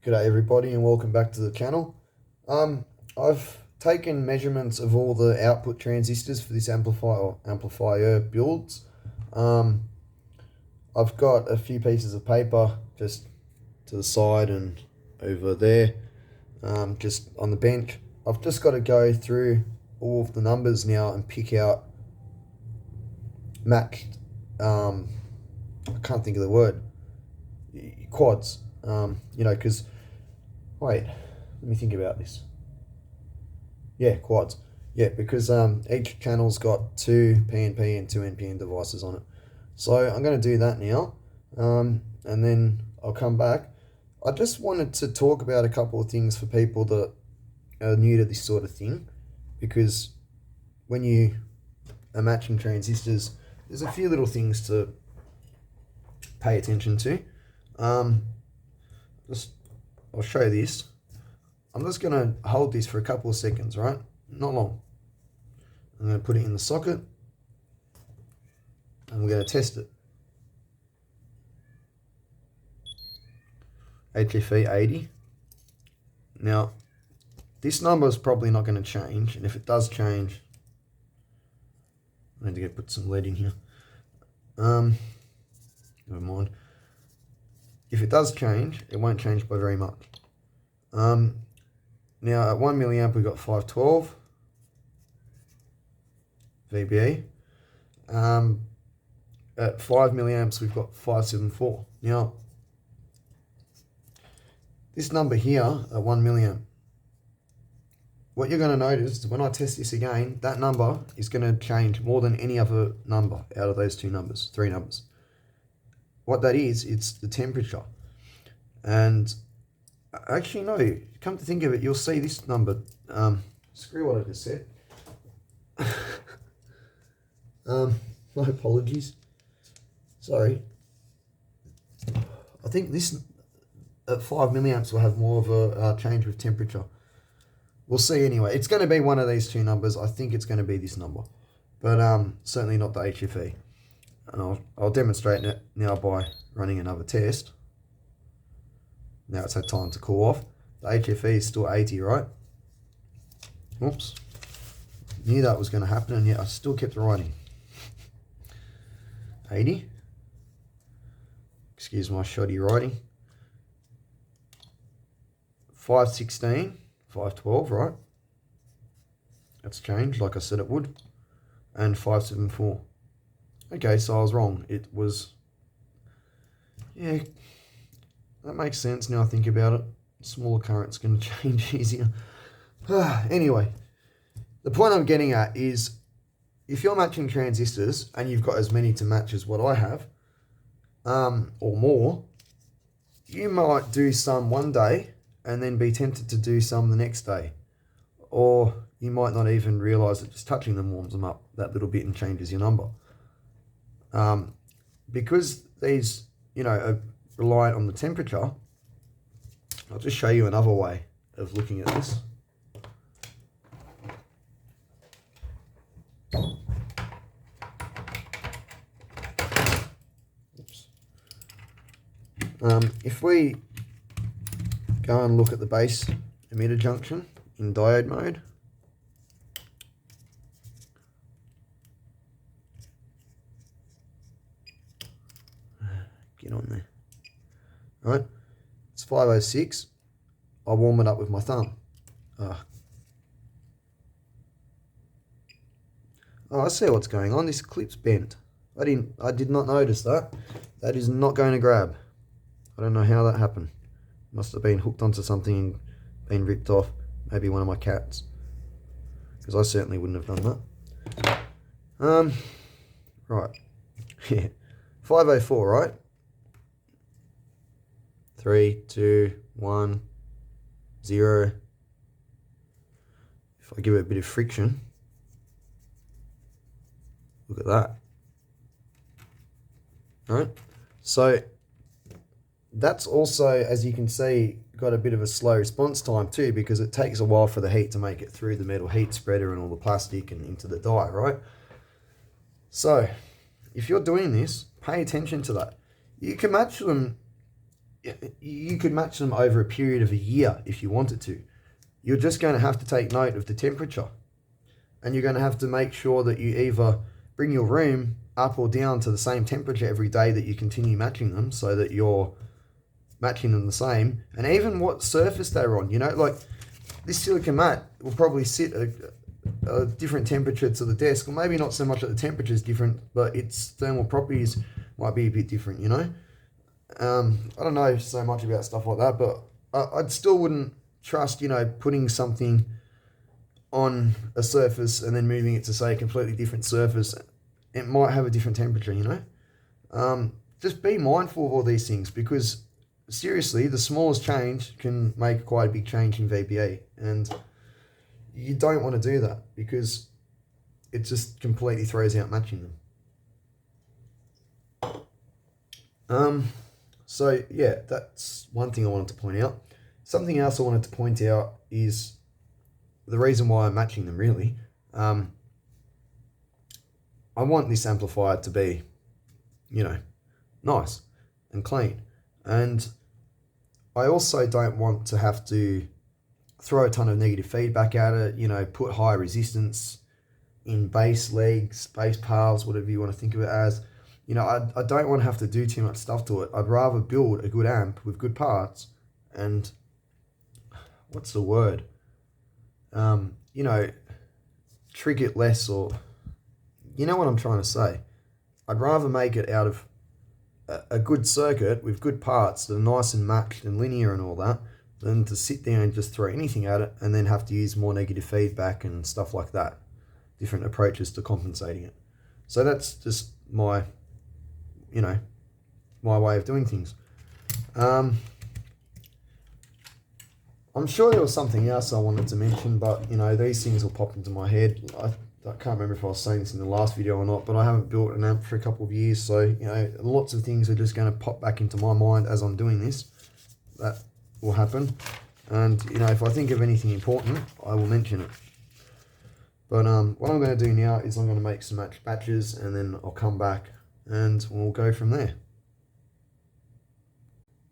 G'day everybody and welcome back to the channel. I've taken measurements of all the output transistors for this amplifier builds. I've got a few pieces of paper just to the side and over there, just on the bench. I've just got to go through all of the numbers now and pick out matched, I can't think of the word, quads. Because, wait, let me think about this. Yeah, quads. Yeah, because each channel's got two PNP and two NPN devices on it. So I'm going to do that now, and then I'll come back. I just wanted to talk about a couple of things for people that are new to this sort of thing, because when you are matching transistors, there's a few little things to pay attention to. I'll show this. I'm just going to hold this for a couple of seconds, right? Not long. I'm going to put it in the socket and we're going to test it. HFE 80. Now, this number is probably not going to change, and if it does change, I need to go put some lead in here. Never mind. If it does change, it won't change by very much. Now at 1 milliamp we've got 512 VBE. At 5 milliamps we've got 574. Now this number here at 1 milliamp, what you're going to notice is when I test this again, that number is going to change more than any other number out of those three numbers. What that is, it's the temperature. And actually, no, come to think of it, you'll see this number. Screw what I just said. My apologies. Sorry. I think this at 5 milliamps will have more of a change with temperature. We'll see anyway. It's going to be one of these two numbers. I think it's going to be this number, but certainly not the HFE. And I'll demonstrate it now by running another test. Now it's had time to cool off. The HFE is still 80, right? Oops. Knew that was going to happen, and yet I still kept writing. 80. Excuse my shoddy writing. 516, 512, right? That's changed like I said it would. And 574. Okay, so I was wrong. It was, yeah, that makes sense now I think about it. Smaller current's going to change easier. Anyway, the point I'm getting at is if you're matching transistors and you've got as many to match as what I have, or more, you might do some one day and then be tempted to do some the next day. Or you might not even realise that just touching them warms them up that little bit and changes your number. Because these, are reliant on the temperature, I'll just show you another way of looking at this. Oops. If we go and look at the base emitter junction in diode mode, get on there. Right, it's 506. I warm it up with my thumb. Oh, I see what's going on. This clip's bent. I did not notice that. That is not going to grab. I don't know how that happened. Must have been hooked onto something and been ripped off. Maybe one of my cats, because I certainly wouldn't have done that. Right. Yeah. 504, right? 3, 2, 1, 0. If I give it a bit of friction, look at that. All right, so that's also, as you can see, got a bit of a slow response time too, because it takes a while for the heat to make it through the metal heat spreader and all the plastic and into the die, right? So if you're doing this, pay attention to that. You can match them you could match them over a period of a year if you wanted to. You're just going to have to take note of the temperature. And you're going to have to make sure that you either bring your room up or down to the same temperature every day that you continue matching them, so that you're matching them the same. And even what surface they're on, you know, like this silicone mat will probably sit a different temperature to the desk, or maybe not so much that the temperature is different, but its thermal properties might be a bit different, you know. I don't know so much about stuff like that, but I still wouldn't trust, you know, putting something on a surface and then moving it to, say, a completely different surface. It might have a different temperature, you know. Just be mindful of all these things, because seriously, the smallest change can make quite a big change in VBA, and you don't want to do that because it just completely throws out matching them. So yeah, that's one thing I wanted to point out. Something else I wanted to point out is the reason why I'm matching them, really. I want this amplifier to be, you know, nice and clean. And I also don't want to have to throw a ton of negative feedback at it, you know, put high resistance in bass legs, bass paths, whatever you want to think of it as. You know, I don't want to have to do too much stuff to it. I'd rather build a good amp with good parts and, what's the word? You know, trig it less, or, you know what I'm trying to say. I'd rather make it out of a good circuit with good parts that are nice and matched and linear and all that, than to sit there and just throw anything at it and then have to use more negative feedback and stuff like that. Different approaches to compensating it. So that's just my, you know, my way of doing things. I'm sure there was something else I wanted to mention, but, you know, these things will pop into my head. I can't remember if I was saying this in the last video or not, but I haven't built an amp for a couple of years, so, you know, lots of things are just going to pop back into my mind as I'm doing this. That will happen. And, you know, if I think of anything important, I will mention it. But what I'm going to do now is I'm going to make some matches, and then I'll come back and we'll go from there.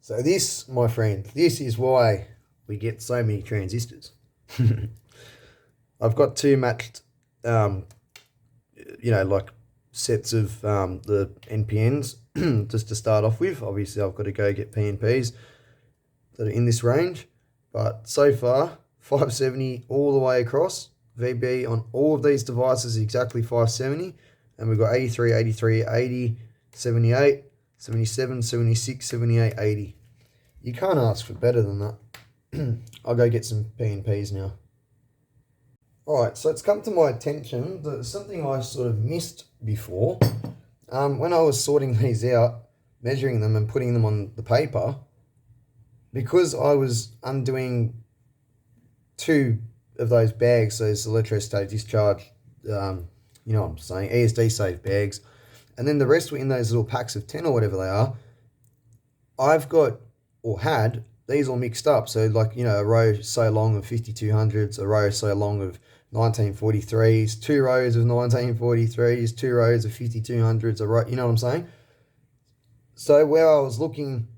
So this, my friend, this is why we get so many transistors. I've got two matched, you know, like sets of the NPNs just to start off with. Obviously, I've got to go get PNPs that are in this range. But so far, 570 all the way across. VB on all of these devices is exactly 570. And we've got 83, 83, 80, 78, 77, 76, 78, 80. You can't ask for better than that. I'll go get some PNPs now. Alright, so it's come to my attention that something I sort of missed before. When I was sorting these out, measuring them and putting them on the paper, because I was undoing two of those bags, those electrostatic discharge, you know what I'm saying, ESD safe bags, and then the rest were in those little packs of 10 or whatever they are, I've got, or had, these all mixed up. So, like, you know, a row so long of 5200s, a row so long of 1943s, two rows of 1943s, two rows of 5200s, a row, you know what I'm saying? So where I was looking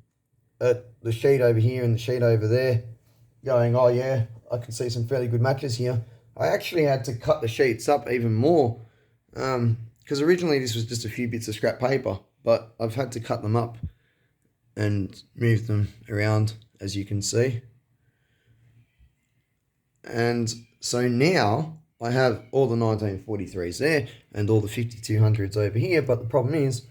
at the sheet over here and the sheet over there, going, oh yeah, I can see some fairly good matches here, I actually had to cut the sheets up even more, because originally this was just a few bits of scrap paper, but I've had to cut them up and move them around, as you can see. And so now I have all the 1943s there and all the 5200s over here, but the problem is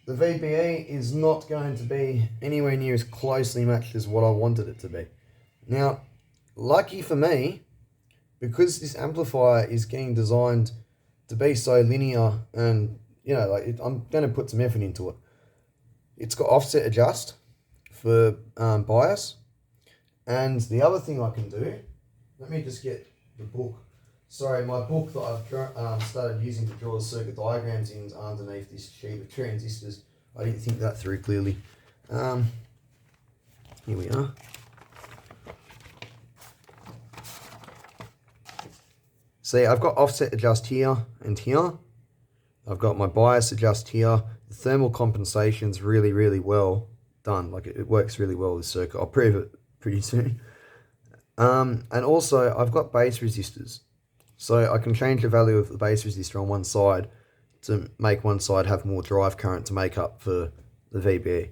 the VBE is not going to be anywhere near as closely matched as what I wanted it to be. Now, lucky for me, because this amplifier is getting designed to be so linear and, you know, like I'm going to put some effort into it. It's got offset adjust for bias. And the other thing I can do, let me just get the book. Sorry, my book that I've started using to draw the circuit diagrams in is underneath this sheet of transistors. I didn't think that through clearly. Here we are. See, I've got offset adjust here and here. I've got my bias adjust here. The thermal compensation's really, really well done. Like it works really well, this circuit. I'll prove it pretty soon. And also I've got base resistors. So I can change the value of the base resistor on one side to make one side have more drive current to make up for the VBE.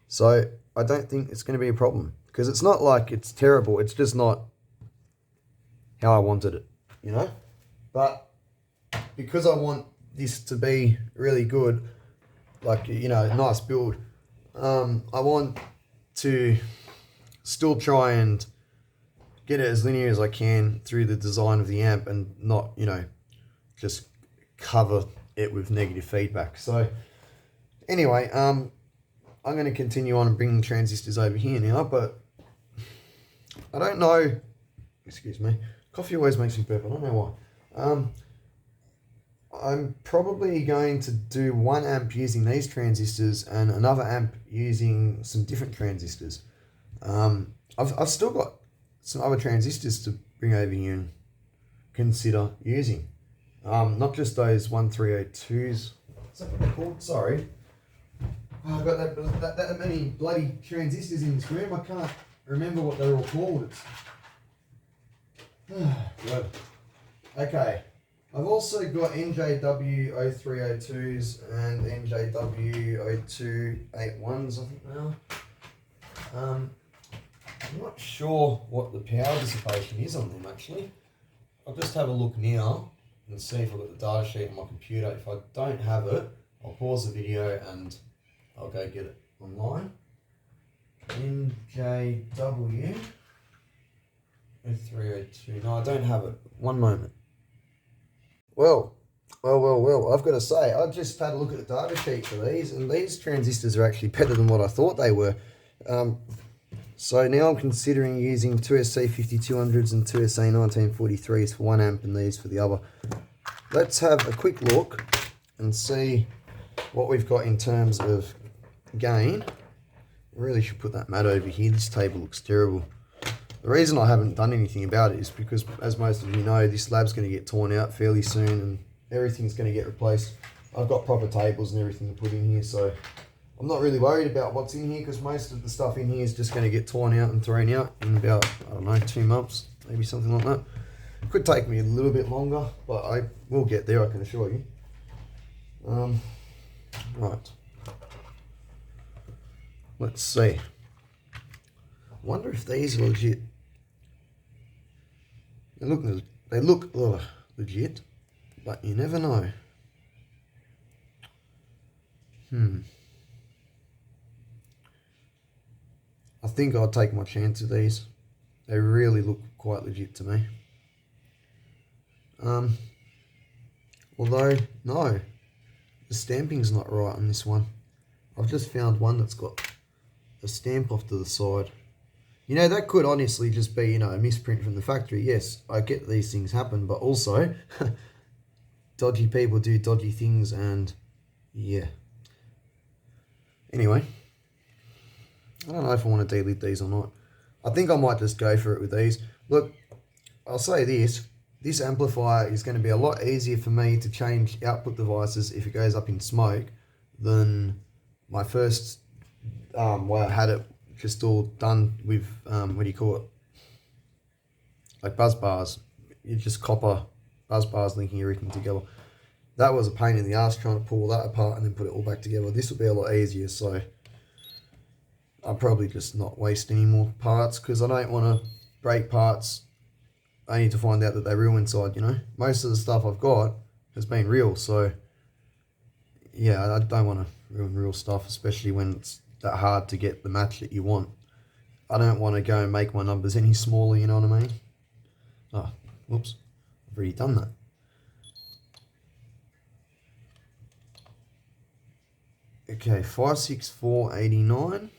So I don't think it's going to be a problem, because it's not like it's terrible. It's just not how I wanted it, you know? But because I want this to be really good, like, you know, nice build, I want to still try and get it as linear as I can through the design of the amp and not, you know, just cover it with negative feedback. So anyway, I'm going to continue on and bring transistors over here now, but I don't know, excuse me, coffee always makes me burp, I don't know why. I'm probably going to do 1 amp using these transistors and another amp using some different transistors. I've still got some other transistors to bring over here and consider using. Not just those 1302s. What's that called? Sorry. Oh, I've got that many bloody transistors in this room. I can't remember what they're all called. Good. Okay. I've also got NJW0302s and NJW0281s, I think now. I'm not sure what the power dissipation is on them actually. I'll just have a look now and see if I've got the data sheet on my computer. If I don't have it, I'll pause the video and I'll go get it online. NJW 0302. No, I don't have it. One moment. Well, I've got to say, I just had a look at the data sheet for these, and these transistors are actually better than what I thought they were. So now I'm considering using 2SC5200s and 2SA1943s for 1 amp and these for the other. Let's have a quick look and see what we've got in terms of gain. I really should put that mat over here. This table looks terrible. The reason I haven't done anything about it is because, as most of you know, this lab's going to get torn out fairly soon and everything's going to get replaced. I've got proper tables and everything to put in here, so I'm not really worried about what's in here, because most of the stuff in here is just going to get torn out and thrown out in about, I don't know, 2 months, maybe something like that. It could take me a little bit longer, but I will get there, I can assure you. Right. Let's see. I wonder if these are legit. They look legit, but you never know. I think I'll take my chance with these. They really look quite legit to me. Although, no, the stamping's not right on this one. I've just found one that's got a stamp off to the side. You know, that could honestly just be, you know, a misprint from the factory. Yes, I get these things happen, but also dodgy people do dodgy things, and yeah. Anyway, I don't know if I want to delete these or not. I think I might just go for it with these. Look, I'll say this. This amplifier is going to be a lot easier for me to change output devices if it goes up in smoke than my first, where I had it just all done with, what do you call it? Like buzz bars. It's just copper buzz bars linking everything together. That was a pain in the ass trying to pull that apart and then put it all back together. This will be a lot easier, so I'll probably just not waste any more parts, because I don't want to break parts only to find out that they're real inside, you know. Most of the stuff I've got has been real, so yeah, I don't want to ruin real stuff, especially when it's that hard to get the match that you want. I don't want to go and make my numbers any smaller, you know what I mean? Oh, whoops, I've already done that. Okay, 56489.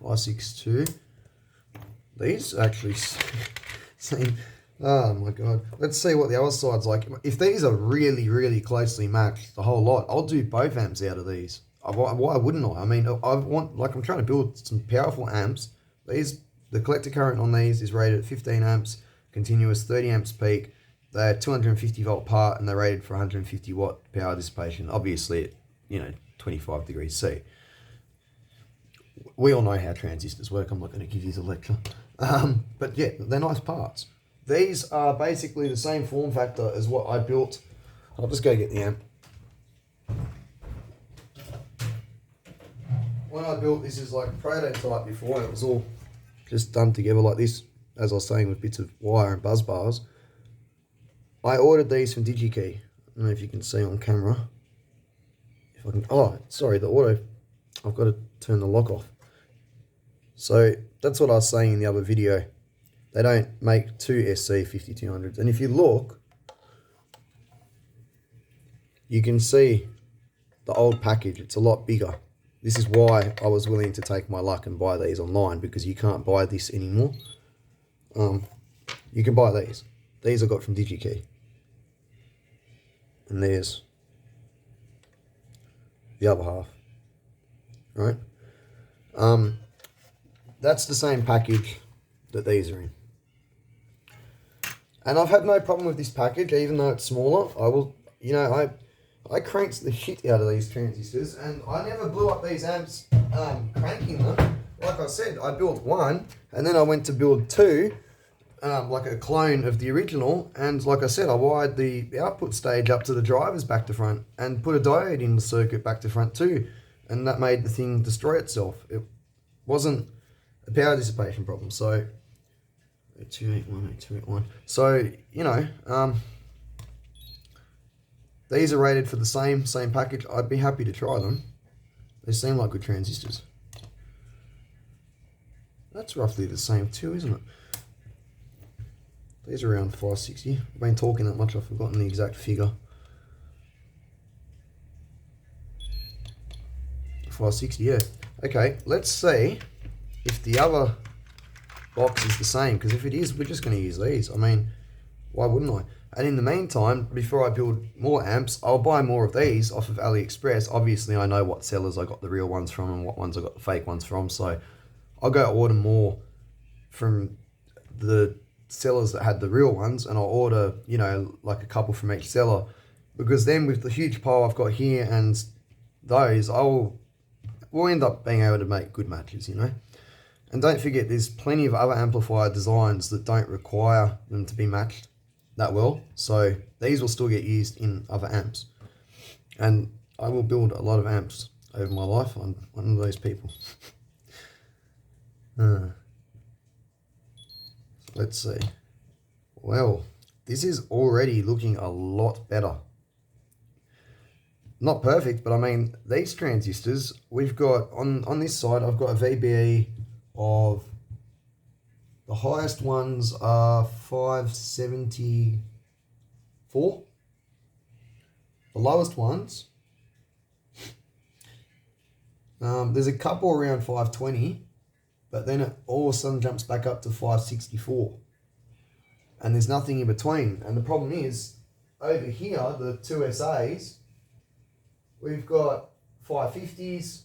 I62. These actually seem, oh my god. Let's see what the other side's like. If these are really, really closely matched, the whole lot, I'll do both amps out of these. Why wouldn't I? I mean, I want, like, I'm trying to build some powerful amps. These The collector current on these is rated at 15 amps, continuous 30 amps peak. They're 250 volt part and they're rated for 150 watt power dissipation. Obviously, at 25 degrees C. We all know how transistors work. I'm not going to give you the lecture. But yeah, they're nice parts. These are basically the same form factor as what I built. I'll just go get the amp. When I built this is like prototype before, and it was all just done together like this, as I was saying, with bits of wire and buzz bars. I ordered these from digekey. I don't know if you can see on camera. If I can, oh, sorry, the auto, I've got to turn the lock off. So that's what I was saying in the other video. They don't make two SC5200s. And if you look, you can see the old package. It's a lot bigger. This is why I was willing to take my luck and buy these online, because you can't buy this anymore. You can buy these. These I got from digekey. And there's the other half, right? That's the same package that these are in. And I've had no problem with this package, even though it's smaller. I cranked the shit out of these transistors, and I never blew up these amps cranking them. Like I said, I built one, and then I went to build two, like a clone of the original. And like I said, I wired the output stage up to the drivers back to front and put a diode in the circuit back to front too. And that made the thing destroy itself. It wasn't a power dissipation problem. So 8281, 8281. So, these are rated for the same package. I'd be happy to try them. They seem like good transistors. That's roughly the same too, isn't it? These are around 560. I've been talking that much, I've forgotten the exact figure. 560, yeah. Okay, let's see if the other box is the same, because if it is, we're just going to use these. I mean, why wouldn't I? And in the meantime, before I build more amps, I'll buy more of these off of AliExpress. Obviously, I know what sellers I got the real ones from and what ones I got the fake ones from, so I'll go order more from the sellers that had the real ones, and I'll order, like a couple from each seller, because then with the huge pile I've got here and those, we'll end up being able to make good matches, And don't forget, there's plenty of other amplifier designs that don't require them to be matched that well, so these will still get used in other amps. And I will build a lot of amps over my life. I'm one of those people. Let's see. Well, this is already looking a lot better. Not perfect, but I mean, these transistors, we've got, on this side, I've got a VBE of, the highest ones are 574. The lowest ones, there's a couple around 520, but then it all of a sudden jumps back up to 564. And there's nothing in between. And the problem is, over here, the two SAs, we've got 550s,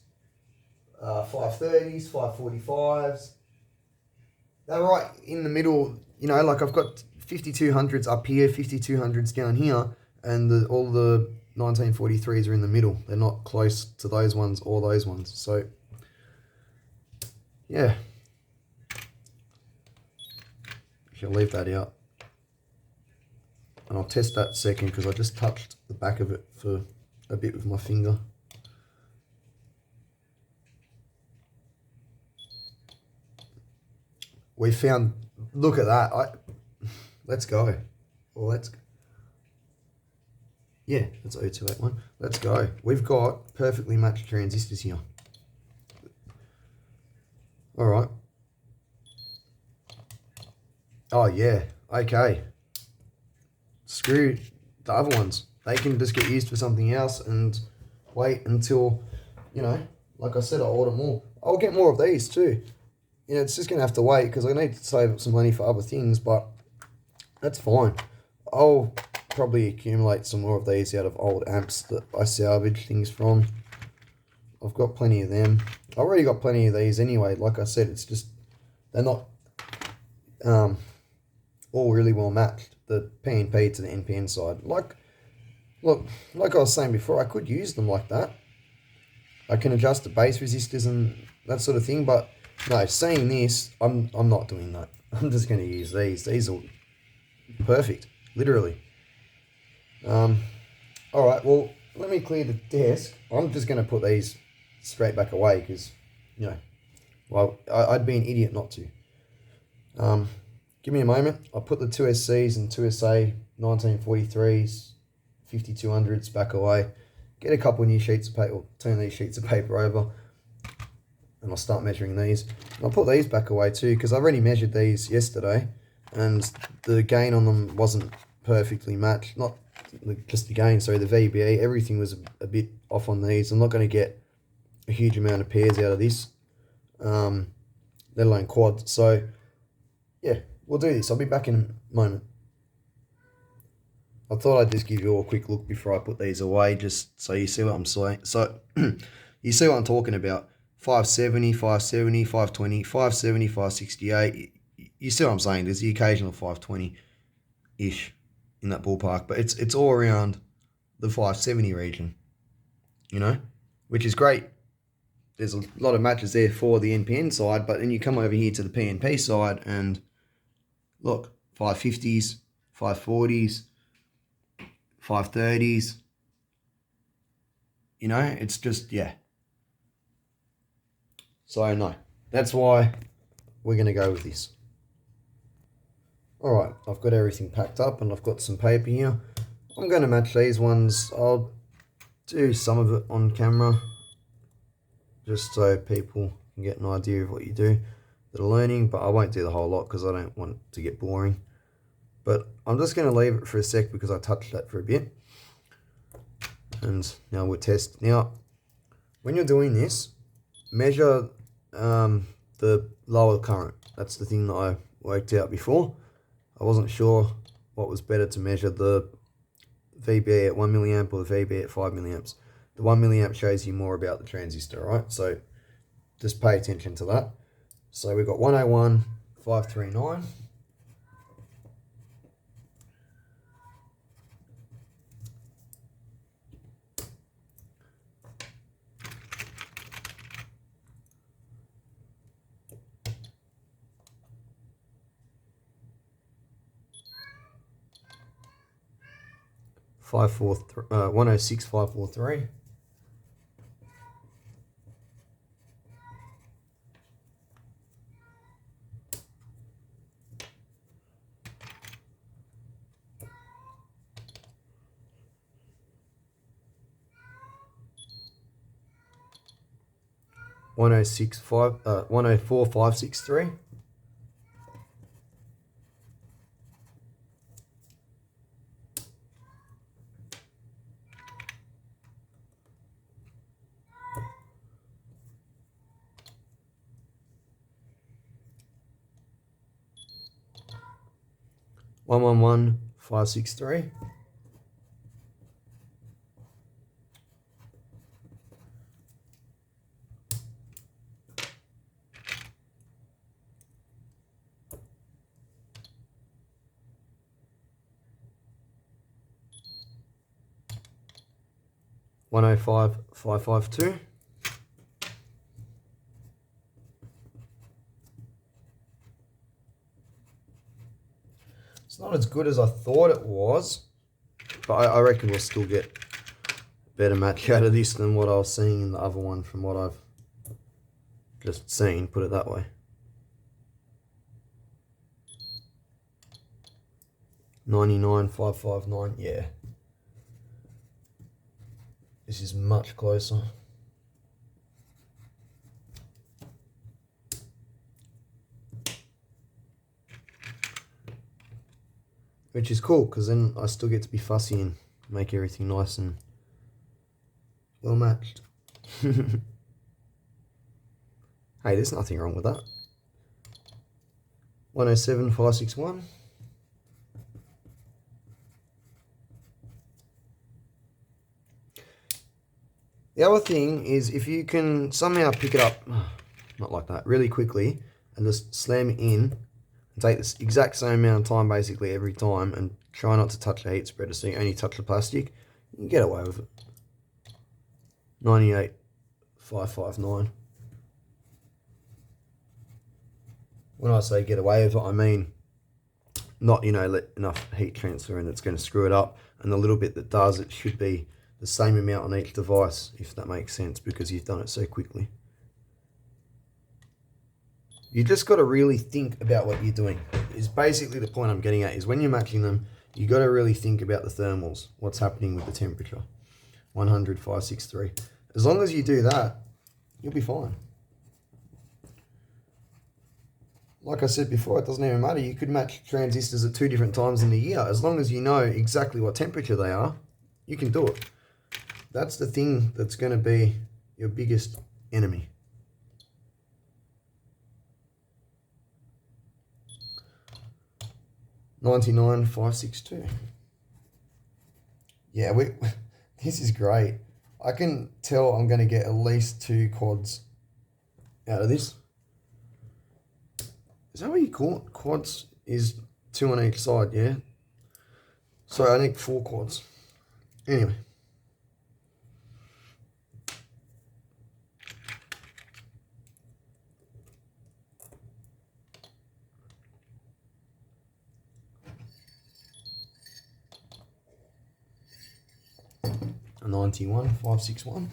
530s, 545s. They're right in the middle, like I've got 5200s up here, 5200s down here, and all the 1943s are in the middle. They're not close to those ones or those ones. So, yeah. Shall leave that out. And I'll test that second, because I just touched the back of it for a bit with my finger. We found, look at that. Let's go. Well, yeah, that's 0281. Let's go. We've got perfectly matched transistors here. All right. Oh, yeah. Okay. Screw the other ones. They can just get used for something else and wait until, like I said, I'll order more. I'll get more of these too. It's just going to have to wait, because I need to save up some money for other things, but that's fine. I'll probably accumulate some more of these out of old amps that I salvage things from. I've got plenty of them. I already got plenty of these anyway. Like I said, it's just, they're not all really well matched, the PNP to the NPN side. Look, like I was saying before, I could use them like that. I can adjust the base resistors and that sort of thing, but no, seeing this, I'm not doing that. I'm just going to use these. These are perfect, literally. All right, well, let me clear the desk. I'm just going to put these straight back away because, you know, well, I'd be an idiot not to. Give me a moment. I'll put the 2SCs and 2SA 1943s, 5200s back away. Get a couple of new sheets of paper, turn these sheets of paper over, and I'll start measuring these. And I'll put these back away too because I already measured these yesterday, and the gain on them wasn't perfectly matched. Not just the gain, sorry, the VBA. Everything was a bit off on these. I'm not going to get a huge amount of pairs out of this, let alone quads. So, yeah, we'll do this. I'll be back in a moment. I thought I'd just give you all a quick look before I put these away, just so you see what I'm saying. So, you see what I'm talking about. 570, 570, 520, 570, 568. You see what I'm saying. There's the occasional 520-ish in that ballpark, but it's all around the 570 region, you know, which is great. There's a lot of matches there for the NPN side, but then you come over here to the PNP side and look, 550s, 540s, 530s, you know, it's just, yeah. So, no, that's why we're going to go with this. All right, I've got everything packed up and I've got some paper here. I'm going to match these ones. I'll do some of it on camera just so people can get an idea of what you do that are learning, but I won't do the whole lot because I don't want it to get boring. But I'm just going to leave it for a sec because I touched that for a bit. And now we'll test. Now, when you're doing this, measure the lower current. That's the thing that I worked out before. I wasn't sure what was better to measure, the VBA at 1 milliamp or the VBA at 5 milliamps. The 1 milliamp shows you more about the transistor, right? So just pay attention to that. So we've got 101, 539. Uh, 106, 543. One oh six five 104 563. 111 563. 105 552. It's not as good as I thought it was, but I reckon we'll still get a better match out of this than what I was seeing in the other one from what I've just seen, put it that way. 99 559, yeah. This is much closer. Which is cool, because then I still get to be fussy and make everything nice and well matched. Hey, there's nothing wrong with that. 107 561. The other thing is if you can somehow pick it up, not like that, really quickly, and just slam it in take this exact same amount of time basically every time and try not to touch the heat spreader, so you only touch the plastic, you can get away with it. 98,559. When I say get away with it, I mean not, let enough heat transfer in that's going to screw it up, and the little bit that does, it should be the same amount on each device, if that makes sense, because you've done it so quickly. You just got to really think about what you're doing, is basically the point I'm getting at, is when you're matching them, you got to really think about the thermals, what's happening with the temperature. 100, 563. As long as you do that, you'll be fine. Like I said before, it doesn't even matter. You could match transistors at 2 different times in the year. As long as you know exactly what temperature they are, you can do it. That's the thing that's going to be your biggest enemy. $99,562. Yeah, this is great. I can tell I'm going to get at least 2 quads out of this. Is that what you call it? Quads is 2 on each side, yeah? So I need 4 quads. Anyway. A 91,561.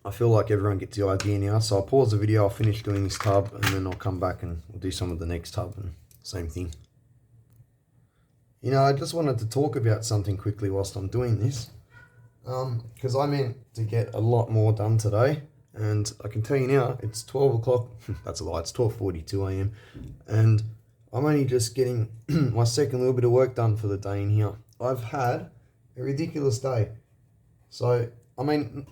I feel like everyone gets the idea now, so I'll pause the video, I'll finish doing this tub, and then I'll come back and we'll do some of the next tub, and same thing. I just wanted to talk about something quickly whilst I'm doing this, because I meant to get a lot more done today, and I can tell you now, it's 12 o'clock, that's a lie, it's 12:42 AM, and I'm only just getting my second little bit of work done for the day in here. I've had a ridiculous day, so, I mean,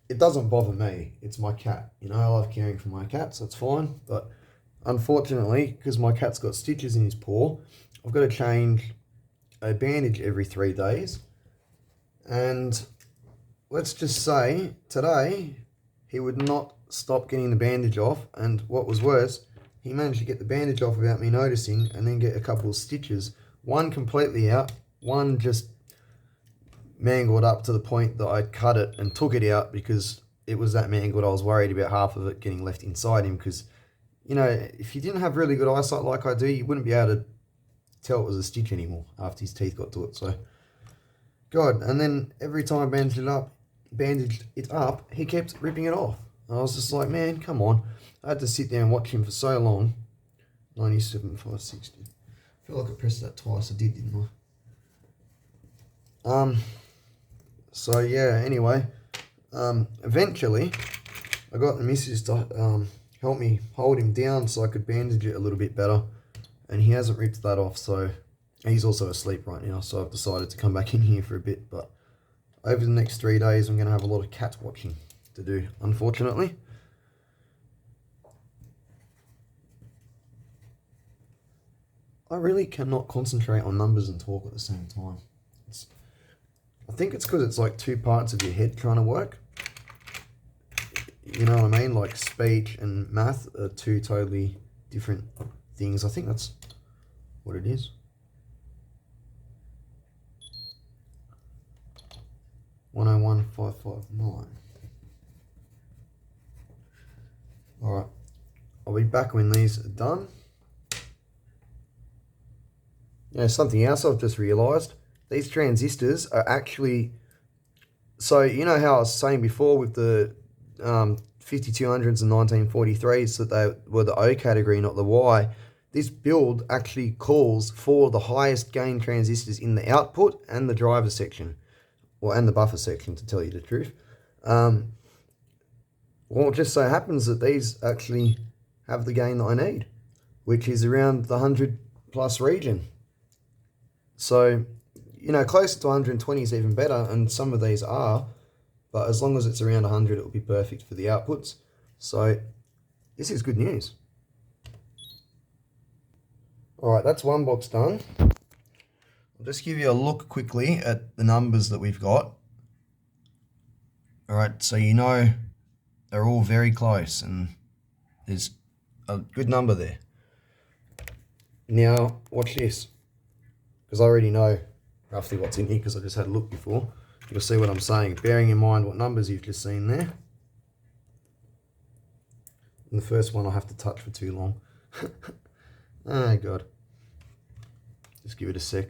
it doesn't bother me. It's my cat. I love caring for my cat, so it's fine. But unfortunately, because my cat's got stitches in his paw, I've got to change a bandage every 3 days. And let's just say today he would not stop getting the bandage off. And what was worse, he managed to get the bandage off without me noticing, and then get a couple of stitches. One completely out, one just mangled up to the point that I cut it and took it out because it was that mangled. I was worried about half of it getting left inside him, because if you didn't have really good eyesight like I do, you wouldn't be able to tell it was a stitch anymore after his teeth got to it. So God, and then every time I bandaged it up, he kept ripping it off. And I was just like, man, come on. I had to sit there and watch him for so long. 97,560. I feel like I pressed that twice. I did, didn't I? So yeah, anyway, eventually I got the missus to help me hold him down so I could bandage it a little bit better, and he hasn't ripped that off, so he's also asleep right now, so I've decided to come back in here for a bit. But over the next 3 days I'm going to have a lot of cat watching to do, unfortunately. I really cannot concentrate on numbers and talk at the same time. I think it's because it's like 2 parts of your head trying to work. You know what I mean? Like speech and math are 2 totally different things. I think that's what it is. 101,559. Alright. I'll be back when these are done. Something else I've just realised. These transistors are actually, so you know how I was saying before with the 5200s and 1943s that they were the O category, not the Y. This build actually calls for the highest gain transistors in the output and the driver section, and the buffer section, to tell you the truth. Well, it just so happens that these actually have the gain that I need, which is around the 100 plus region. So, closer to 120 is even better, and some of these are, but as long as it's around 100, it will be perfect for the outputs. So, this is good news. Alright, that's one box done. I'll just give you a look quickly at the numbers that we've got. Alright, so they're all very close, and there's a good number there. Now, watch this, because I already know roughly what's in here because I just had a look before. You'll see what I'm saying, bearing in mind what numbers you've just seen there. And the first one I'll have to touch for too long. Oh, God. Just give it a sec.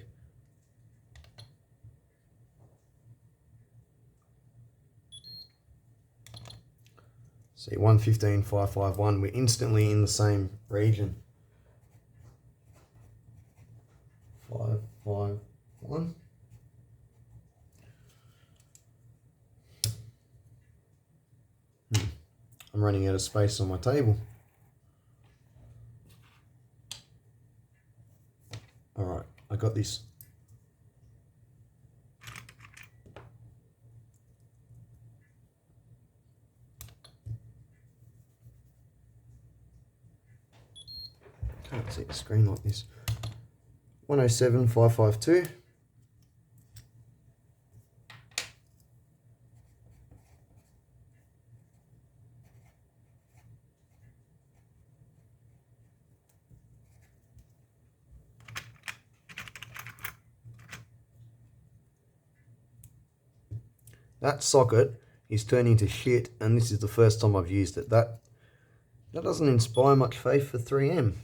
See, 115,551, we're instantly in the same region. 551. I'm running out of space on my table. All right, I got this. Can't see the screen like this. 107,552. That socket is turning to shit, and this is the first time I've used it. That doesn't inspire much faith for 3M.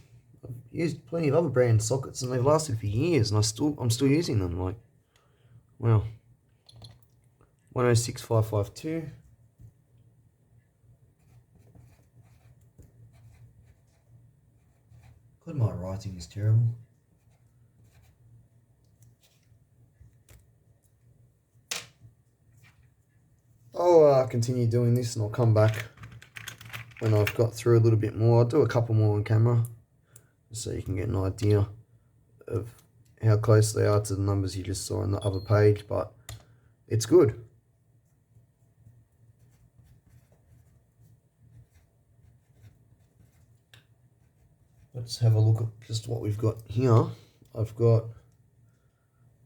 I've used plenty of other brand sockets, and they've lasted for years, and I'm still using them. Like, wow. 106,552. God, my writing is terrible. I'll continue doing this, and I'll come back when I've got through a little bit more. I'll do a couple more on camera so you can get an idea of how close they are to the numbers you just saw on the other page, but it's good. Let's have a look at just what we've got here. I've got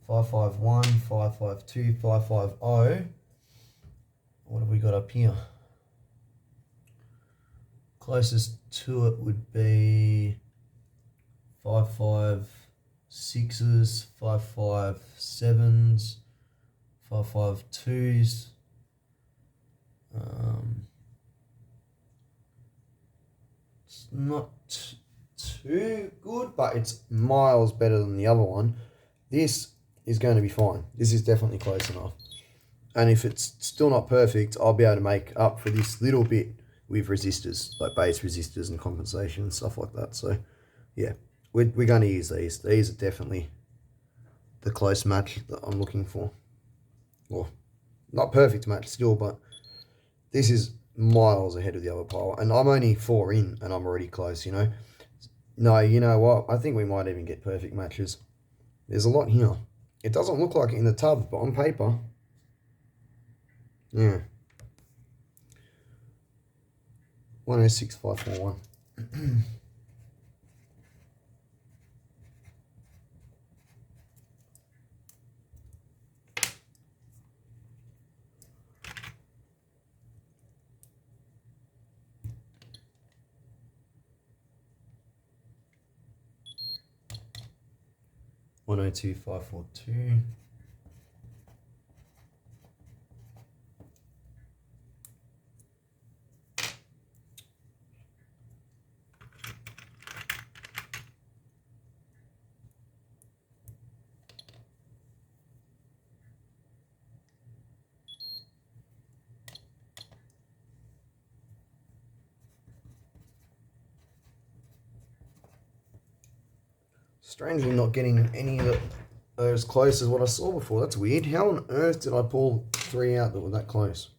551, 552, 550. What have we got up here? Closest to it would be 556s, 557s, 552s. It's not too good, but it's miles better than the other one. This is going to be fine. This is definitely close enough. And if it's still not perfect, I'll be able to make up for this little bit with resistors, like base resistors and compensation and stuff like that. So, yeah, we're going to use these. These are definitely the close match that I'm looking for. Well, not perfect match still, but this is miles ahead of the other pile. And I'm only 4 in, and I'm already close, you know. No, you know what? I think we might even get perfect matches. There's a lot here. It doesn't look like it in the tub, but on paper... yeah. 106,541. 102,542. 'Strangely not getting any that are as close as what I saw before. That's weird. How on earth did I pull 3 out that were that close?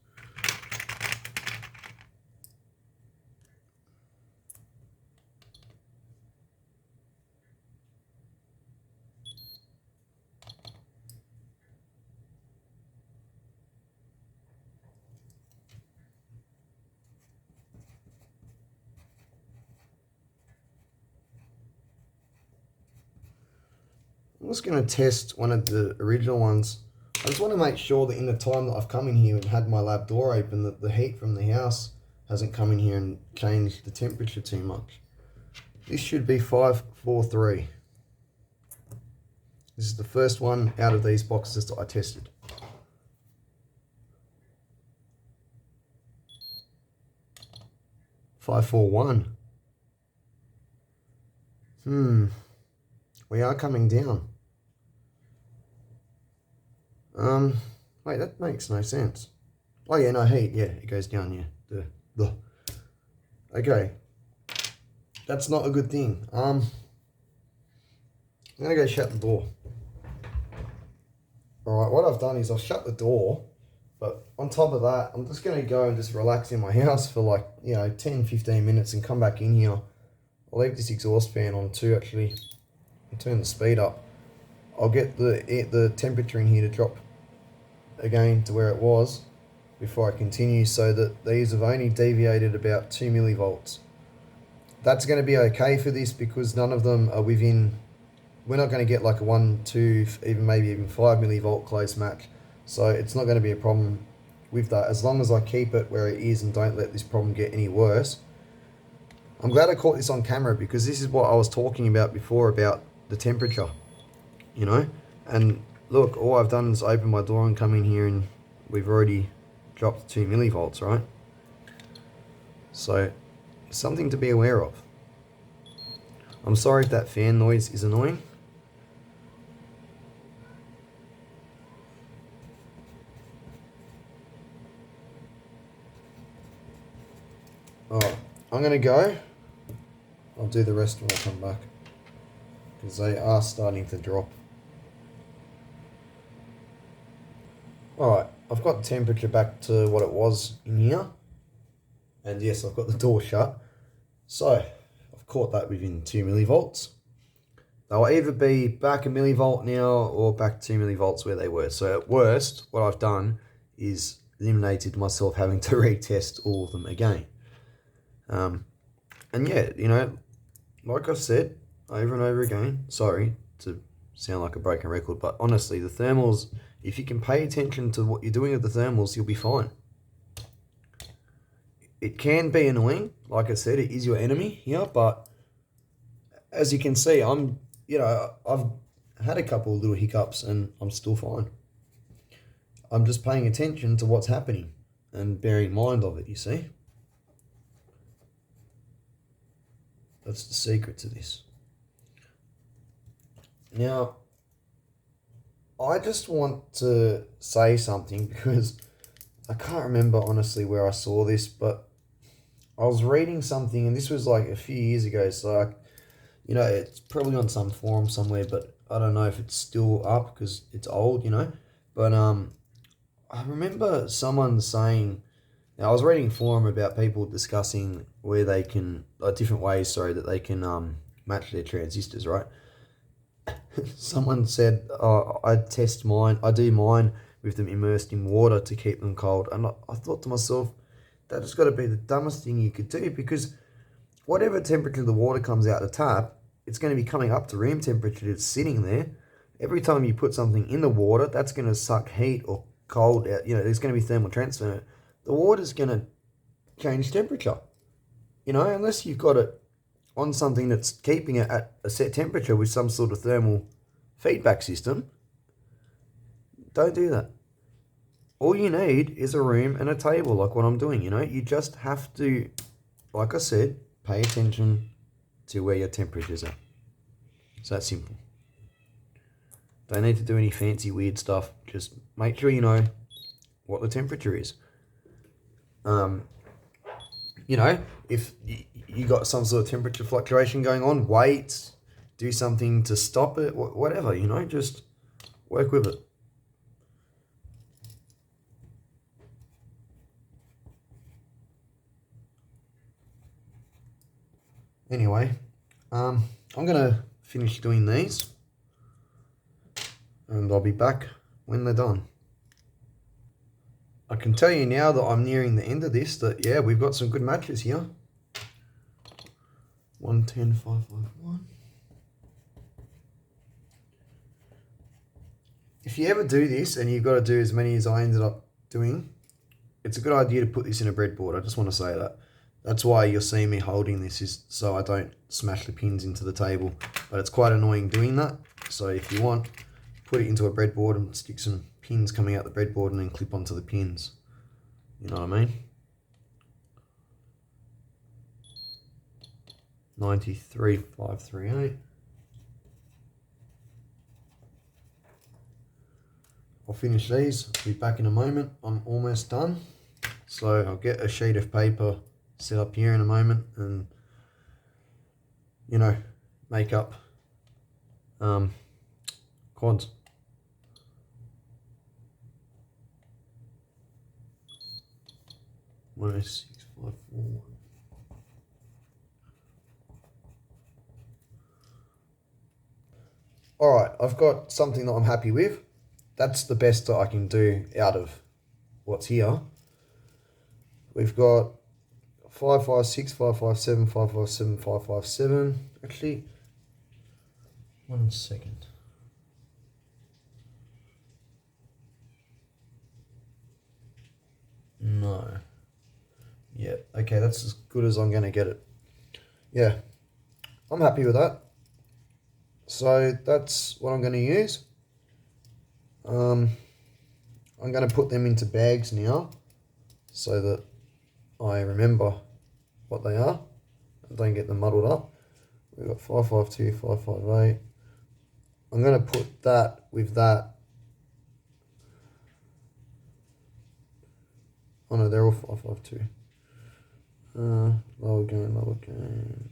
I'm just going to test one of the original ones. I just want to make sure that in the time that I've come in here and had my lab door open, that the heat from the house hasn't come in here and changed the temperature too much. This should be 543. This is the first one out of these boxes that I tested. $541. We are coming down. Wait, that makes no sense. Oh yeah, no heat. Yeah, it goes down. Yeah, okay. That's not a good thing. I'm gonna go shut the door. All right, what I've done is I've shut the door, but on top of that, I'm just gonna go and just relax in my house for like 10-15 minutes and come back in here. I'll leave this exhaust fan on too. Actually, and turn the speed up. I'll get the temperature in here to drop again to where it was before I continue, so that these have only deviated about 2 millivolts. That's going to be okay for this because none of them are within, we're not going to get like a 1, 2, maybe even 5 millivolt close match. So it's not going to be a problem with that as long as I keep it where it is and don't let this problem get any worse. I'm glad I caught this on camera because this is what I was talking about before about the temperature, and look, all I've done is open my door and come in here and we've already dropped 2 millivolts, right? So something to be aware of. I'm sorry if that fan noise is annoying. Alright, I'm going to go. I'll do the rest when I come back because they are starting to drop. Alright, I've got the temperature back to what it was in here. And yes, I've got the door shut. So, I've caught that within 2 millivolts. They'll either be back a millivolt now or back 2 millivolts where they were. So at worst, what I've done is eliminated myself having to retest all of them again. And yeah, like I've said over and over again, sorry to sound like a broken record, but honestly, the thermals, if you can pay attention to what you're doing with the thermals, you'll be fine. It can be annoying, like I said, it is your enemy here, but as you can see, I've had a couple of little hiccups and I'm still fine. I'm just paying attention to what's happening and bearing mind of it, you see. That's the secret to this. Now, I just want to say something because I can't remember honestly where I saw this, but I was reading something and this was like a few years ago, so it's probably on some forum somewhere, but I don't know if it's still up because it's old, but I remember someone saying, now I was reading a forum about people discussing where they can, different ways, that they can match their transistors, right? Someone said, I do mine with them immersed in water to keep them cold. And I thought to myself, that has got to be the dumbest thing you could do, because whatever temperature the water comes out the tap, it's going to be coming up to room temperature. It's sitting there. Every time you put something in the water, that's going to suck heat or cold out. There's going to be thermal transfer. The water's going to change temperature. Unless you've got it on something that's keeping it at a set temperature with some sort of thermal feedback system, don't do that. All you need is a room and a table like what I'm doing, You just have to, like I said, pay attention to where your temperature's at. It's that simple. Don't need to do any fancy weird stuff. Just make sure you know what the temperature is. If you got some sort of temperature fluctuation going on, wait, do something to stop it, whatever, just work with it. Anyway, I'm going to finish doing these and I'll be back when they're done. I can tell you now that I'm nearing the end of this that, yeah, we've got some good matches here. 110, 551. If you ever do this and you've got to do as many as I ended up doing, it's a good idea to put this in a breadboard. I just want to say that. That's why you're seeing me holding this, is so I don't smash the pins into the table. But it's quite annoying doing that. So if you want, put it into a breadboard and stick some pins coming out the breadboard and then clip onto the pins. You know what I mean? 93,538. I'll finish these. I'll be back in a moment. I'm almost done. So I'll get a sheet of paper set up here in a moment and, you know, make up quads. One 654. Alright, I've got something that I'm happy with. That's the best that I can do out of what's here. We've got 556, 557, 557, 557. Actually, 1 second. No. Yeah, okay, that's as good as I'm going to get it. Yeah, I'm happy with that. So that's what I'm going to use. I'm going to put them into bags now so that I remember what they are and don't get them muddled up. We've got 552, 558. I'm going to put that with that. Oh no, they're all 552. Lower gain, lower gain.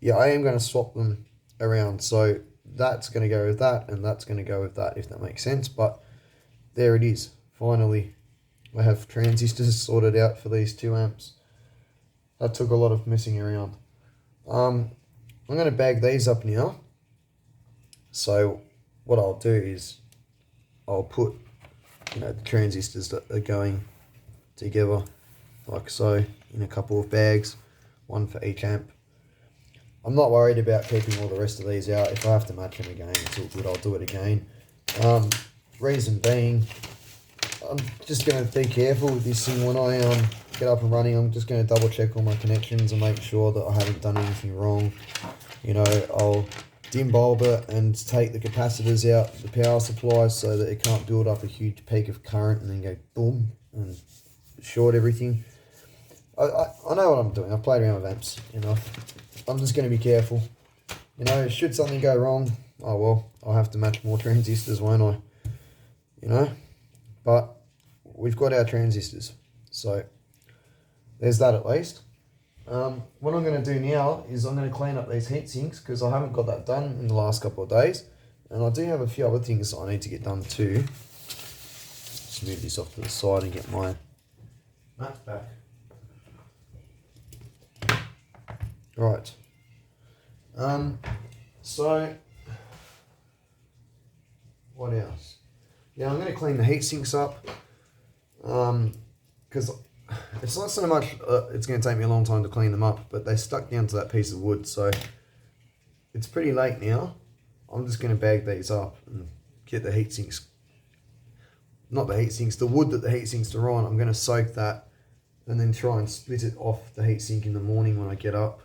Yeah, I am going to swap them around. So that's going to go with that and that's going to go with that, if that makes sense. But there it is. Finally, I have transistors sorted out for these 2 amps. That took a lot of messing around. I'm going to bag these up now. So what I'll do is I'll put, you know, the transistors that are going together like so in a couple of bags, one for each amp. I'm not worried about keeping all the rest of these out. If I have to match them again, it's all good, I'll do it again. Reason being, I'm just going to be careful with this thing when I get up and running. I'm just going to double check all my connections and make sure that I haven't done anything wrong. You know, I'll dim bulb it and take the capacitors out, the power supply, so that it can't build up a huge peak of current and then go boom and short everything. I know what I'm doing. I've played around with amps enough. I'm just going to be careful. You know, should something go wrong, oh well, I'll have to match more transistors, won't I? You know, but we've got our transistors, so there's that at least. What I'm going to do now is I'm going to clean up these heat sinks because I haven't got that done in the last couple of days, and I do have a few other things that I need to get done too. Just move this off to the side and get my mats back. Right. So what else? Yeah, I'm going to clean the heat sinks up because it's not so much it's going to take me a long time to clean them up, but they stuck down to that piece of wood, so it's pretty late now. I'm just going to bag these up and get the heat sinks, not the heat sinks, the wood that the heat sinks are on. I'm going to soak that and then try and split it off the heat sink in the morning when I get up.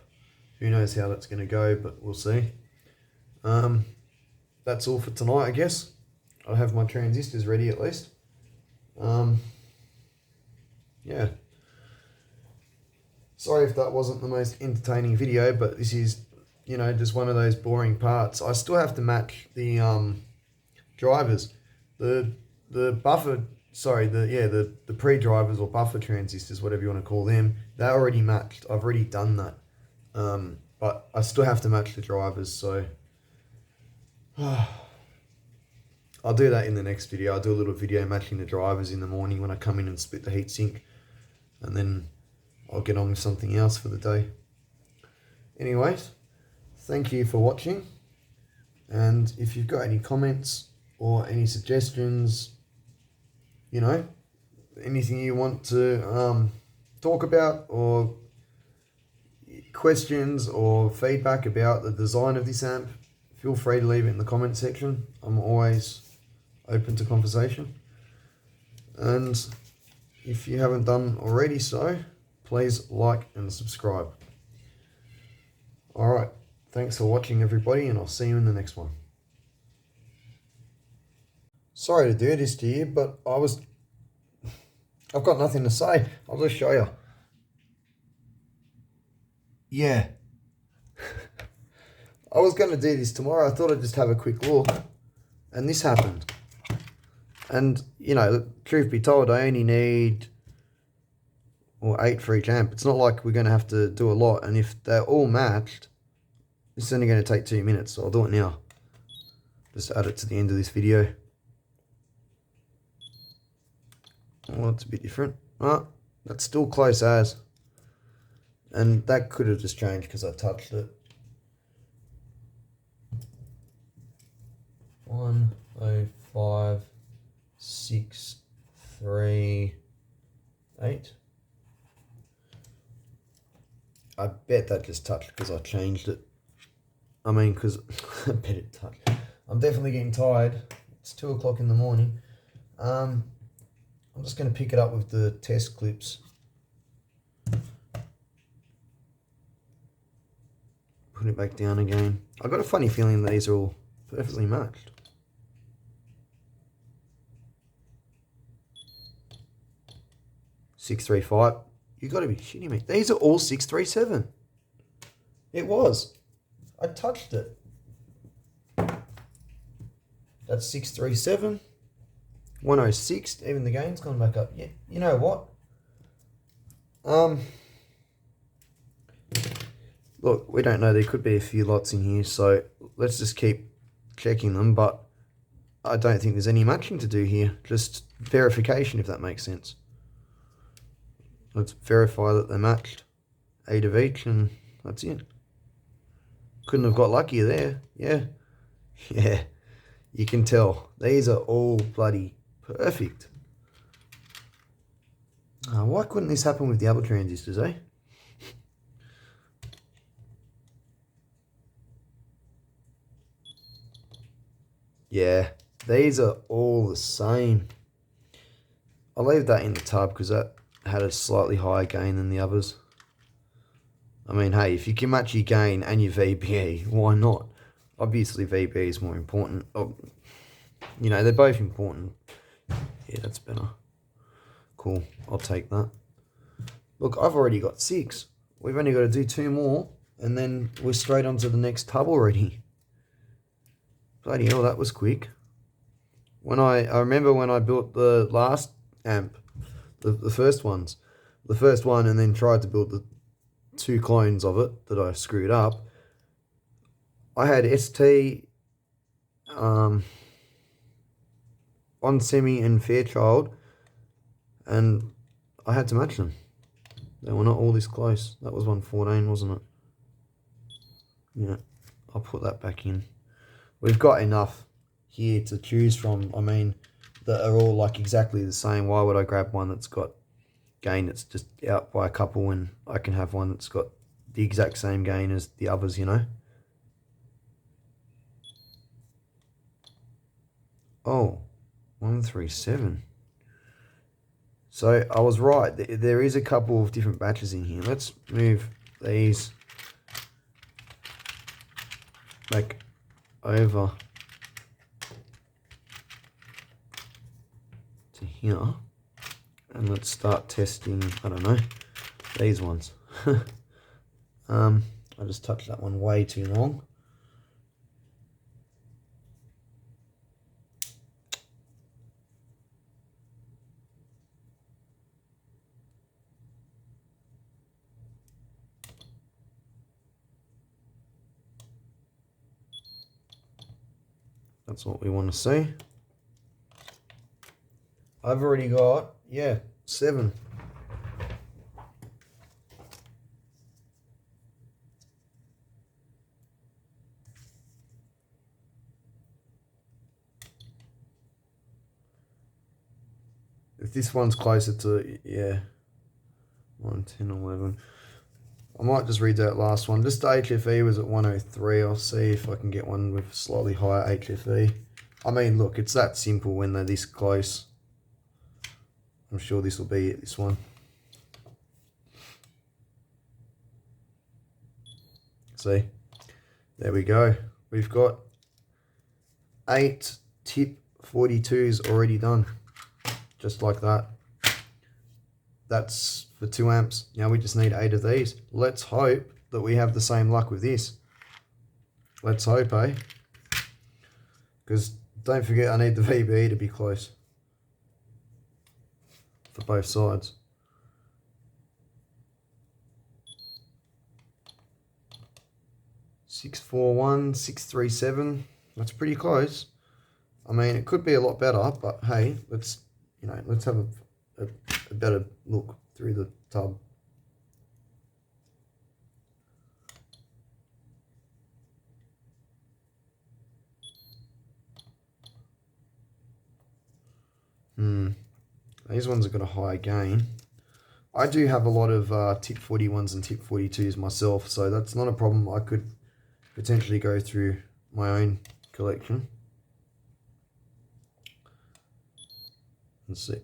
Who knows how that's going to go, but we'll see. That's all for tonight, I guess. I have my transistors ready at least. Yeah. Sorry if that wasn't the most entertaining video, but this is, you know, just one of those boring parts. I still have to match the drivers. The buffer, sorry, the pre-drivers or buffer transistors, whatever you want to call them, they're already matched. I've already done that. But I still have to match the drivers, so I'll do that in the next video. I'll do a little video matching the drivers in the morning when I come in and split the heatsink, and then I'll get on with something else for the day. Anyways, thank you for watching, and if you've got any comments or any suggestions, you know, anything you want to talk about, or questions or feedback about the design of this amp, feel free to leave it in the comment section. I'm always open to conversation. And if you haven't done already so, please like and subscribe. Alright, thanks for watching everybody, and I'll see you in the next one. Sorry to do this to you, but I've got nothing to say. I'll just show you. Yeah. I was going to do this tomorrow. I thought I'd just have a quick look, and this happened. And, you know, truth be told, I only need 8 for each amp. It's not like we're going to have to do a lot. And if they're all matched, this is only going to take 2 minutes. So I'll do it now. Just add it to the end of this video. Oh, it's a bit different. Oh, that's still close as. And that could have just changed because I touched it. 105, 6, 3, 8. I bet that just touched because I changed it. I mean, because I bet it touched. I'm definitely getting tired. It's 2 o'clock in the morning. I'm just going to pick it up with the test clips. Put it back down again. I've got a funny feeling these are all perfectly matched. Six, 3, 5. You got to be shitting me. These are all 637. It was. I touched it. That's 637. 106. Even the gain's gone back up. Yeah. You know what? Look, we don't know. There could be a few lots in here, so let's just keep checking them. But I don't think there's any matching to do here. Just verification, if that makes sense. Let's verify that they're matched. 8 of each, and that's it. Couldn't have got luckier there. Yeah. Yeah. You can tell. These are all bloody perfect. Why couldn't this happen with the other transistors, eh? Yeah. These are all the same. I'll leave that in the tub because that had a slightly higher gain than the others. I mean, hey, if you can match your gain and your VBE, why not? Obviously, VBE is more important. Oh, you know, they're both important. Yeah, that's better. Cool, I'll take that. Look, I've already got 6. We've only got to do 2 more, and then we're straight on to the next tub already. Bloody hell, that was quick. I remember when I built the last amp, the first ones. The first one, and then tried to build the 2 clones of it that I screwed up. I had ST, on Semi and Fairchild, and I had to match them. They were not all this close. That was 114, wasn't it? Yeah, I'll put that back in. We've got enough here to choose from. I mean, that are all like exactly the same. Why would I grab one that's got gain that's just out by a couple when I can have one that's got the exact same gain as the others, you know? Oh, 137. So I was right. There is a couple of different batches in here. Let's move these back over to here. And let's start testing, I don't know, these ones. I just touched that one way too long. That's what we want to see. I've already got, yeah, 7. If this one's closer to, yeah, 1, 10, 11. I might just read that last one. Just the HFE was at 103. I'll see if I can get one with slightly higher HFE. I mean, look, it's that simple when they're this close. I'm sure this will be it, this one. See, there we go. We've got 8 tip 42s already done, just like that. That's for 2 amps. Now we just need 8 of these. Let's hope that we have the same luck with this. Let's hope, eh? Because don't forget, I need the VBE to be close for both sides. $641, $637. That's pretty close. I mean, it could be a lot better, but hey, let's have a better look through the tub. These ones have got a high gain. I do have a lot of tip 41s and tip 42s myself, so that's not a problem. I could potentially go through my own collection and see.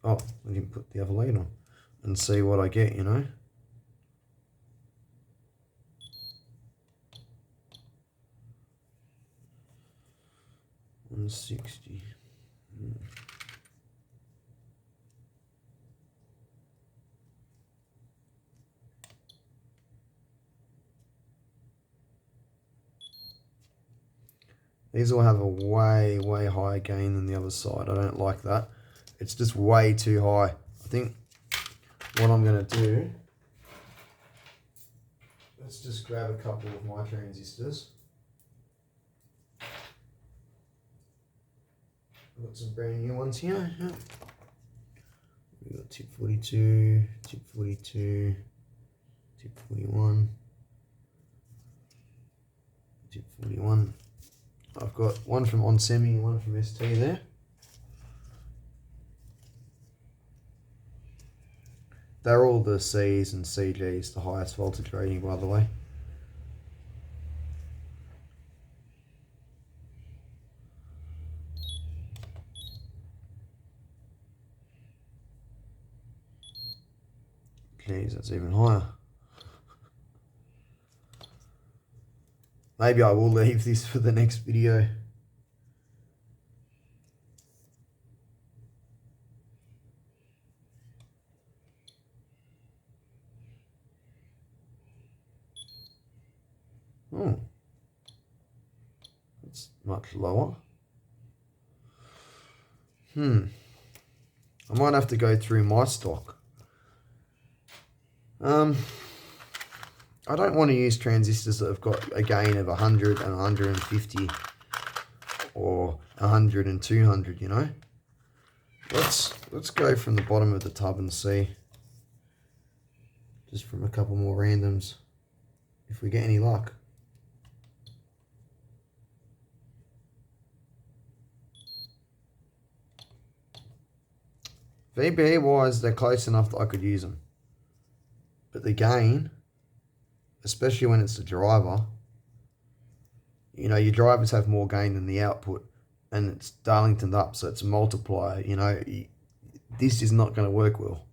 Oh, I didn't put the other lead on. And see what I get, you know. $160. These will have a way higher gain than the other side. I don't like that. It's just way too high. I think what I'm going to do, let's just grab a couple of my transistors. I've got some brand new ones here. Yeah. We've got tip 42, tip 42, tip 41, tip 41. I've got one from onsemi and one from ST there. They're all the C's and CG's, the highest voltage rating, by the way. Geez, that's even higher. Maybe I will leave this for the next video. Oh, that's much lower. I might have to go through my stock. I don't want to use transistors that have got a gain of 100 and 150 or 100 and 200, you know. Let's go from the bottom of the tub and see, just from a couple more randoms, if we get any luck. VBA wise, they're close enough that I could use them. But the gain, especially when it's the driver, you know, your drivers have more gain than the output, and it's Darlingtoned up, so it's a multiplier, you know. This is not going to work well.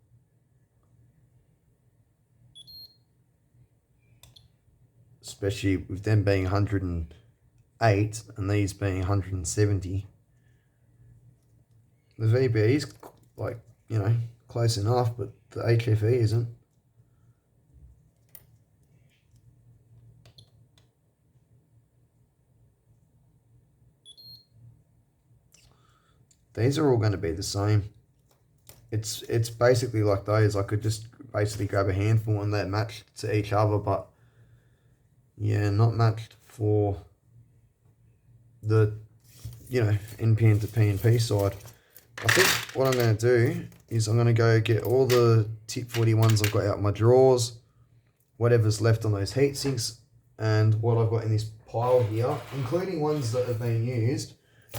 Especially with them being 108 and these being 170. The VBE is, like, you know, close enough, but the HFE isn't. These are all going to be the same. It's basically like those. I could just basically grab a handful and they're matched to each other, but yeah, not matched for the, you know, NPN to PNP side. I think what I'm going to do is I'm going to go get all the tip 41s I've got out of my drawers, whatever's left on those heat sinks, and what I've got in this pile here, including ones that have been used,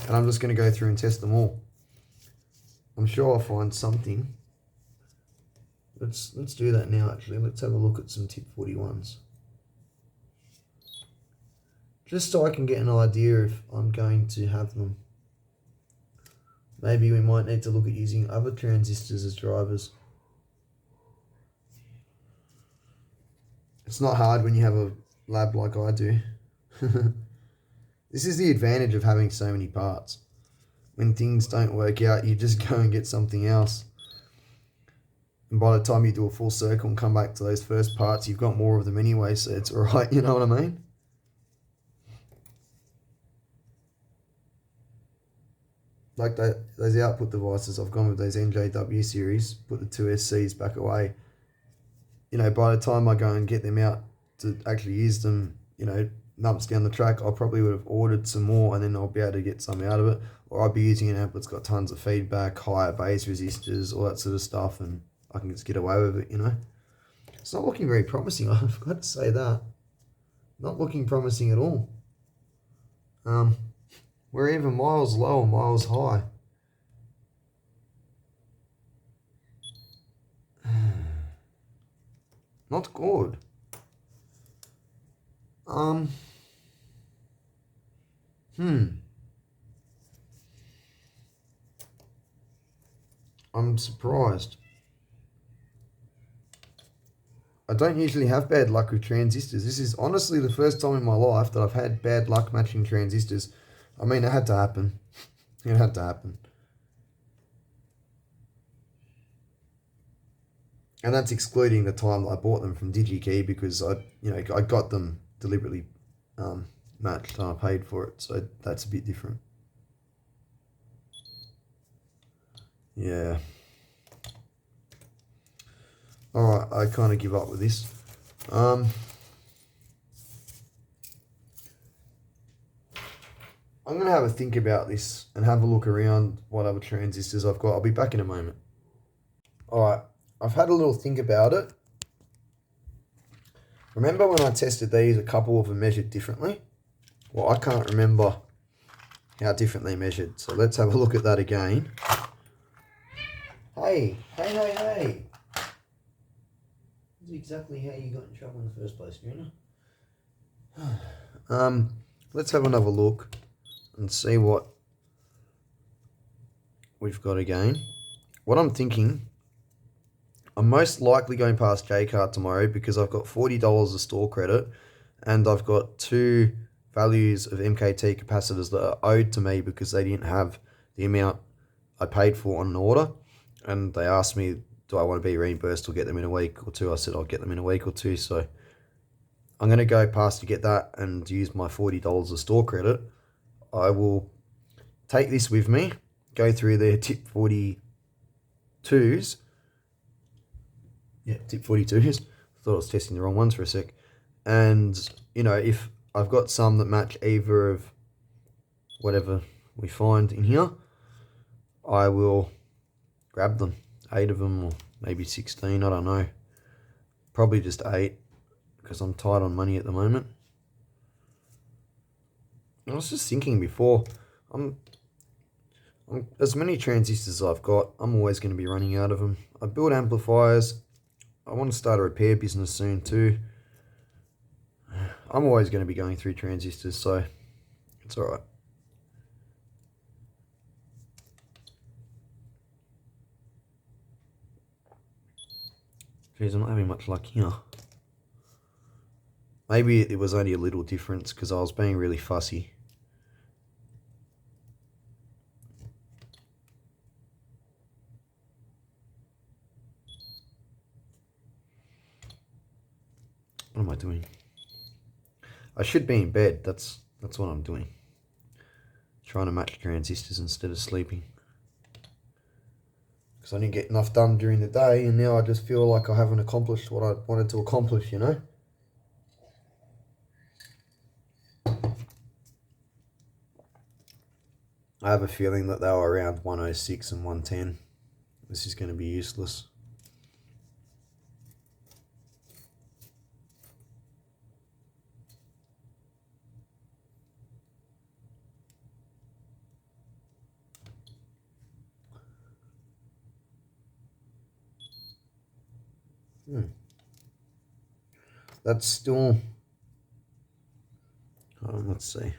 and I'm just going to go through and test them all. I'm sure I'll find something. Let's do that now, actually. Let's have a look at some tip 41s. Just so I can get an idea if I'm going to have them. Maybe we might need to look at using other transistors as drivers. It's not hard when you have a lab like I do. This is the advantage of having so many parts. When things don't work out, you just go and get something else. And by the time you do a full circle and come back to those first parts, you've got more of them anyway, so it's alright, you know what I mean? Like those output devices, I've gone with those NJW series, put the 2SCs back away. You know, by the time I go and get them out to actually use them, you know, months down the track, I probably would have ordered some more and then I'll be able to get some out of it. Or I'll be using an amp that's got tons of feedback, higher bass resistors, all that sort of stuff, and I can just get away with it, you know. It's not looking very promising, I've got to say that. Not looking promising at all. We're either miles low or miles high. Not good. I'm surprised. I don't usually have bad luck with transistors. This is honestly the first time in my life that I've had bad luck matching transistors. I mean, it had to happen. It had to happen. And that's excluding the time that I bought them from digekey because I got them deliberately matched and I paid for it. So that's a bit different. Yeah. Alright, I kind of give up with this. I'm going to have a think about this and have a look around what other transistors I've got. I'll be back in a moment. Alright, I've had a little think about it. Remember when I tested these, a couple of them measured differently? Well, I can't remember how different they measured. So let's have a look at that again. Hey. This is exactly how you got in trouble in the first place, Fiona. Let's have another look and see what we've got again. What I'm thinking, I'm most likely going past J-Card tomorrow because I've got $40 of store credit and I've got 2 values of MKT capacitors that are owed to me because they didn't have the amount I paid for on an order. And they asked me, do I want to be reimbursed or get them in a week or two? I said, I'll get them in a week or two. So I'm going to go past to get that and use my $40 of store credit. I will take this with me, go through their tip 42s. Yeah, tip 42s. Thought I was testing the wrong ones for a sec. And, you know, if I've got some that match either of whatever we find in here, I will grab them. 8 of them or maybe 16, I don't know. Probably just 8 because I'm tight on money at the moment. I was just thinking before, as many transistors as I've got, I'm always going to be running out of them. I build amplifiers. I want to start a repair business soon too. I'm always going to be going through transistors, so it's alright. Jeez, I'm not having much luck here. Maybe it was only a little difference because I was being really fussy. What am I doing? I should be in bed. That's what I'm doing. Trying to match transistors instead of sleeping. Because I didn't get enough done during the day and now I just feel like I haven't accomplished what I wanted to accomplish, you know? I have a feeling that they were around 106 and 110. This is going to be useless. That's still... let's see.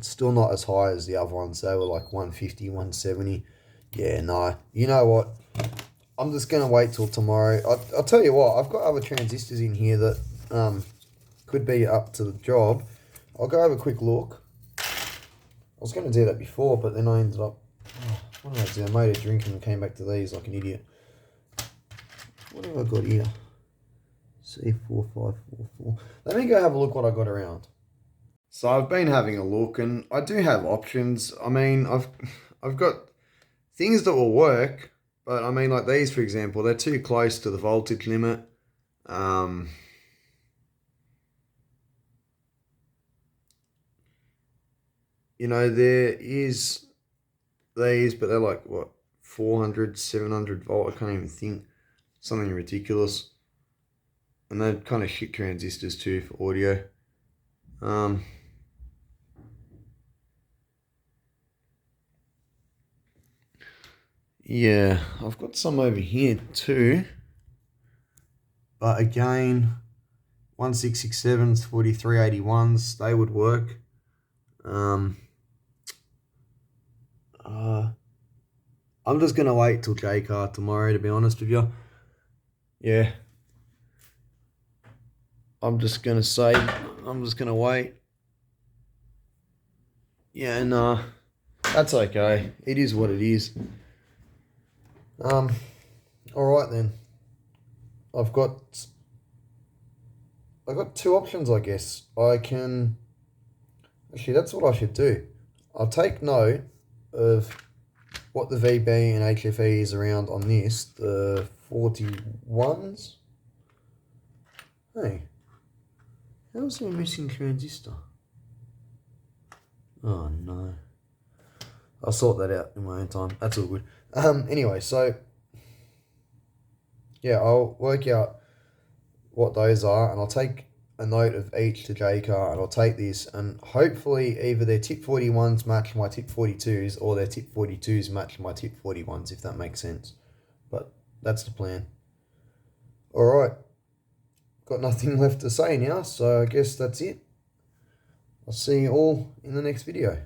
It's still not as high as the other ones. They were like 150, 170. Yeah, no. You know what? I'm just going to wait till tomorrow. I'll tell you what, I've got other transistors in here that could be up to the job. I'll go have a quick look. I was going to do that before, but then I ended up... what did I do? I made a drink and came back to these like an idiot. What have I got here? C4544. Let me go have a look what I got around. So I've been having a look and I do have options. I mean, I've got things that will work, but I mean like these for example, they're too close to the voltage limit. You know, there is these, but they're like what, 400, 700 volt, I can't even think. Something ridiculous. And they're kind of shit transistors too for audio. Yeah, I've got some over here too. But again, 1667s, 4381s, they would work. I'm just going to wait till J-Car tomorrow, to be honest with you. Yeah. I'm just going to wait. Yeah, no, that's okay. It is what it is. All right then. I've got two options, I guess. Actually, that's what I should do. I'll take note of what the VB and HFE is around on this, the 41s. Hey, how's there a missing transistor? Oh no. I'll sort that out in my own time. That's all good. Anyway, so yeah, I'll work out what those are and I'll take a note of each to J-Car and I'll take this and hopefully either their tip 41s match my tip 42s or their tip 42s match my tip 41s, if that makes sense. But that's the plan. Alright, got nothing left to say now, so I guess that's it. I'll see you all in the next video.